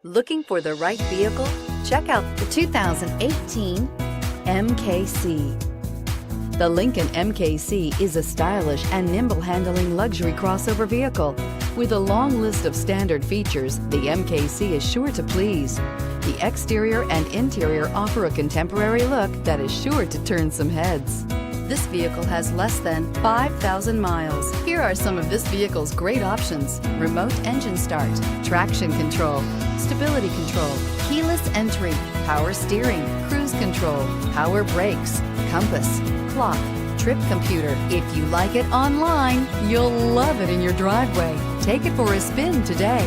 Looking for the right vehicle? Check out the 2018 MKC. The Lincoln MKC is a stylish and nimble handling luxury crossover vehicle. With a long list of standard features, the MKC is sure to please. The exterior and interior offer a contemporary look that is sure to turn some heads. This vehicle has less than 5,000 miles. Here are some of this vehicle's great options: remote engine start, traction control, stability control, keyless entry, power steering, cruise control, power brakes, compass, clock, trip computer. If you like it online, you'll love it in your driveway. Take it for a spin today.